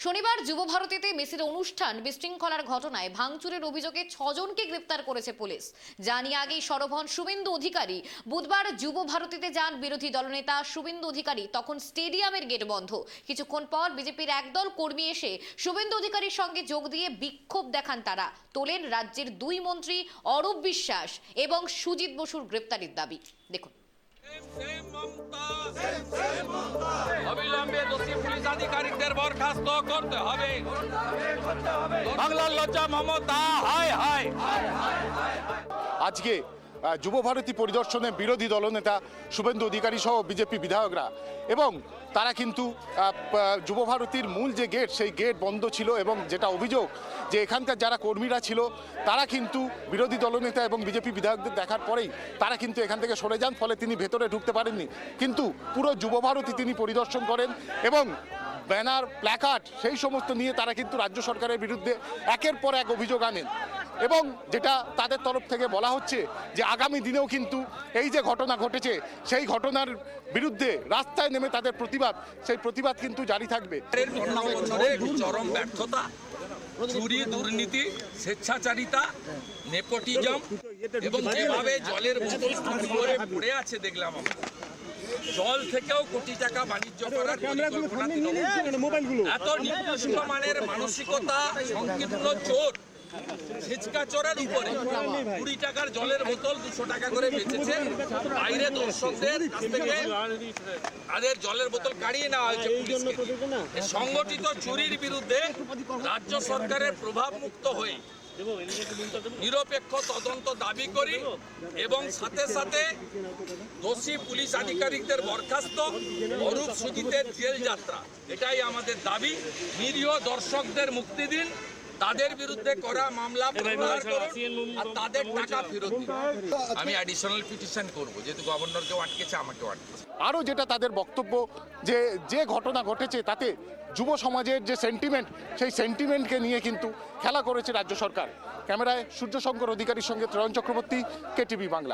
শনিবার যুবভারতীতে মেসির অনুষ্ঠান বিশৃঙ্খলার ঘটনায় ভাঙচুরের অভিযোগে 6 জনকে গ্রেপ্তার করেছে পুলিশ। জানিয়ে আগেই সরব হন শুভেন্দু অধিকারী। বুধবার যুবভারতীতে যান বিরোধী দলনেতা শুভেন্দু অধিকারী। তখন স্টেডিয়ামের গেট বন্ধ। কিছুক্ষণ পর বিজেপির একদল কর্মী এসে শুভেন্দু অধিকারীর সঙ্গে যোগ দিয়ে বিক্ষোভ দেখান তারা। তোলেন রাজ্যের 2 মন্ত্রী অরূপ বিশ্বাস এবং সুজিত বসুর গ্রেপ্তারির দাবি। দেখুন। অবিলম্বে দোষী পুলিশ আধিকারিকদের বরখাস্ত করতে হবে। বাংলার লজ্জা মমতা হায় হায়। আজকে যুবভারতী পরিদর্শনে বিরোধী দলনেতা শুভেন্দু অধিকারী সহ বিজেপি বিধায়করা এবং তারা কিন্তু যুবভারতীর মূল যে গেট সেই গেট বন্ধ ছিল এবং যেটা অভিযোগ যে এখানকার যারা কর্মীরা ছিল তারা কিন্তু বিরোধী দলনেতা এবং বিজেপি বিধায়কদের দেখার পরেই তারা কিন্তু এখান থেকে সরে যান, ফলে তিনি ভেতরে ঢুকতে পারেননি। কিন্তু পুরো যুবভারতী তিনি পরিদর্শন করেন এবং ব্যানার প্ল্যাকার্ড সেই সমস্ত নিয়ে তারা কিন্তু রাজ্য সরকারের বিরুদ্ধে একের পর এক অভিযোগ আনেন এবং যেটা তাদের তরফ থেকে বলা হচ্ছে যে আগামী দিনেও কিন্তু এই যে ঘটনা ঘটেছে সেই ঘটনার বিরুদ্ধে রাস্তায় নেমে তাদের সেই প্রতিবাদ কিন্তু জারি থাকবে। চরম ব্যর্থতা, চুরি, দুর্নীতি, স্বেচ্ছাচারিতা, নেপোটিজম এবং যেভাবে জলের বোতল করে পড়ে আছে দেখলাম আমরা। জল থেকেও কোটি টাকা বাণিজ্য করার পরিকল্পনা, এত নিকৃষ্ট মানের মানসিকতা, সংকীর্ণ চোর, ছিচকা চোরের উপরে 20 টাকার জলের বোতল 200 টাকা করে বেচেছে। বাইরে দর্শকদের থেকে তাদের জলের বোতল কাড়িয়ে নেওয়া হয়েছে পুলিশকে। সংগঠিত চুরির বিরুদ্ধে রাজ্য সরকারের প্রভাব মুক্ত হয়ে নিরপেক্ষ তদন্ত দাবি করি এবং সাথে সাথে দোষী পুলিশ আধিকারিকদের বরখাস্ত, অরূপ সুজিতের জেল যাত্রা, এটাই আমাদের দাবি। নিরীহ দর্শকদের মুক্তি দিন, তাদের বিরুদ্ধে করা মামলা প্রত্যাহার করুন আর তাদের টাকা ফেরত দিন। আমি অ্যাডিশনাল পিটিশন করব, যেহেতু গভর্নরকেও আটকেছে, আমাকেও আটকেছে। আরও যেটা তাদের বক্তব্য যে ঘটনা ঘটেছে তাতে যুব সমাজের যে সেন্টিমেন্ট সেই সেন্টিমেন্টকে নিয়ে কিন্তু খেলা করেছে রাজ্য সরকার। ক্যামেরায় সূর্যশঙ্কর অধিকারীর সঙ্গে ত্রয়ন চক্রবর্তী, কেটিভি বাংলা।